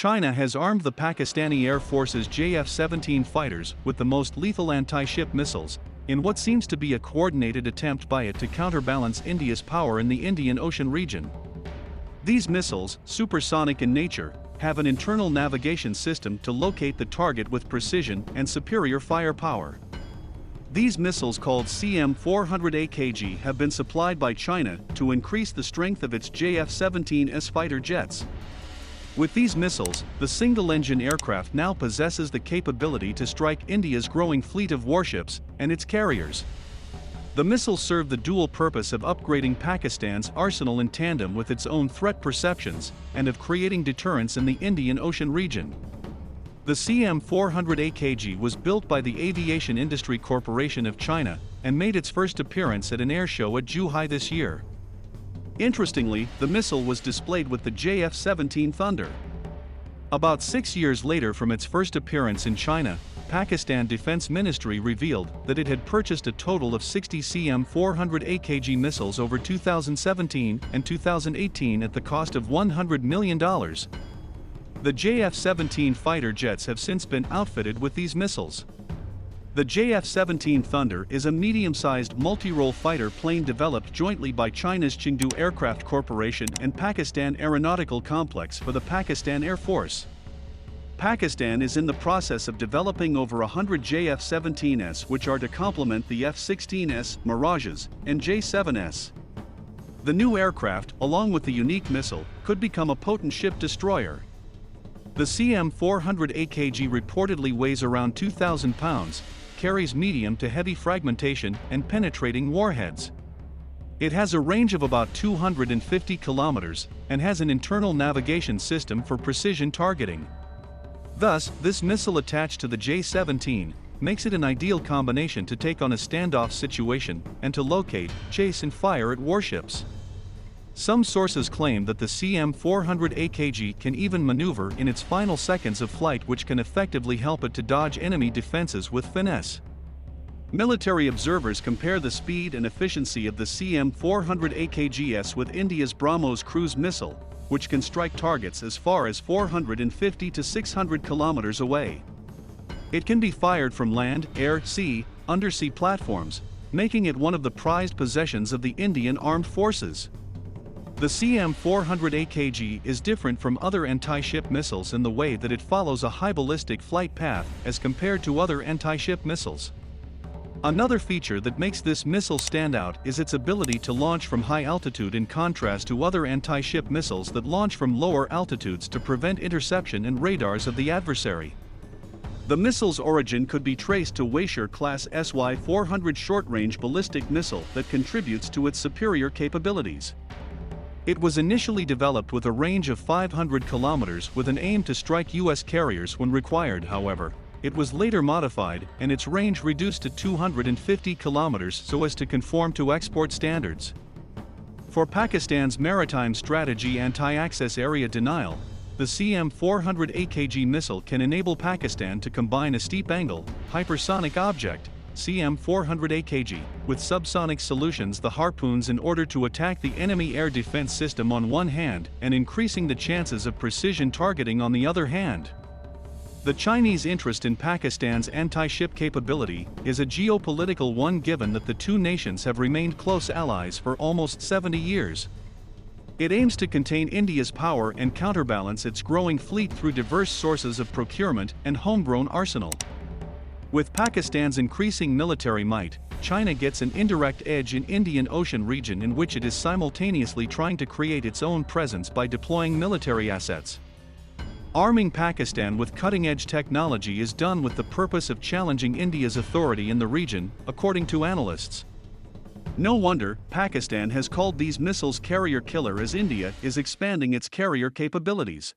China has armed the Pakistani Air Force's JF-17 fighters with the most lethal anti-ship missiles, in what seems to be a coordinated attempt by it to counterbalance India's power in the Indian Ocean region. These missiles, supersonic in nature, have an internal navigation system to locate the target with precision and superior firepower. These missiles, called CM-400 have been supplied by China to increase the strength of its JF-17's fighter jets. With these missiles, the single-engine aircraft now possesses the capability to strike India's growing fleet of warships and its carriers. The missiles serve the dual purpose of upgrading Pakistan's arsenal in tandem with its own threat perceptions and of creating deterrence in the Indian Ocean region. The CM-400 was built by the Aviation Industry Corporation of China and made its first appearance at an air show at Zhuhai this year. Interestingly, the missile was displayed with the JF-17 Thunder. About 6 years later from its first appearance in China, Pakistan Defense Ministry revealed that it had purchased a total of 60 CM-400 missiles over 2017 and 2018 at the cost of $100 million. The JF-17 fighter jets have since been outfitted with these missiles. The JF-17 Thunder is a medium-sized multi-role fighter plane developed jointly by China's Chengdu Aircraft Corporation and Pakistan Aeronautical Complex for the Pakistan Air Force. Pakistan is in the process of developing over 100 JF-17s, which are to complement the F-16s, Mirages, and J-7s. The new aircraft, along with the unique missile, could become a potent ship destroyer. The CM-400 reportedly weighs around 2,000 pounds, carries medium to heavy fragmentation and penetrating warheads. It has a range of about 250 kilometers and has an internal navigation system for precision targeting. Thus, this missile attached to the J-17 makes it an ideal combination to take on a standoff situation and to locate, chase and fire at warships. Some sources claim that the CM-400 can even maneuver in its final seconds of flight, which can effectively help it to dodge enemy defenses with finesse. Military observers compare the speed and efficiency of the CM-400 with India's BrahMos cruise missile, which can strike targets as far as 450 to 600 kilometers away. It can be fired from land, air, sea, undersea platforms, making it one of the prized possessions of the Indian Armed Forces. The CM-400 is different from other anti-ship missiles in the way that it follows a high ballistic flight path as compared to other anti-ship missiles. Another feature that makes this missile stand out is its ability to launch from high altitude, in contrast to other anti-ship missiles that launch from lower altitudes to prevent interception and radars of the adversary. The missile's origin could be traced to Weishar-class SY-400 short-range ballistic missile that contributes to its superior capabilities. It was initially developed with a range of 500 kilometers with an aim to strike U.S. carriers when required. However, it was later modified and its range reduced to 250 kilometers so as to conform to export standards. For Pakistan's maritime strategy anti-access area denial, the CM-400 missile can enable Pakistan to combine a steep angle, hypersonic object, CM-400 with subsonic solutions, the harpoons, in order to attack the enemy air defense system on one hand and increasing the chances of precision targeting on the other hand. The Chinese interest in Pakistan's anti-ship capability is a geopolitical one, given that the two nations have remained close allies for almost 70 years. It aims to contain India's power and counterbalance its growing fleet through diverse sources of procurement and homegrown arsenal. With Pakistan's increasing military might, China gets an indirect edge in Indian Ocean region, in which it is simultaneously trying to create its own presence by deploying military assets. Arming Pakistan with cutting-edge technology is done with the purpose of challenging India's authority in the region, according to analysts. No wonder Pakistan has called these missiles carrier killer, as India is expanding its carrier capabilities.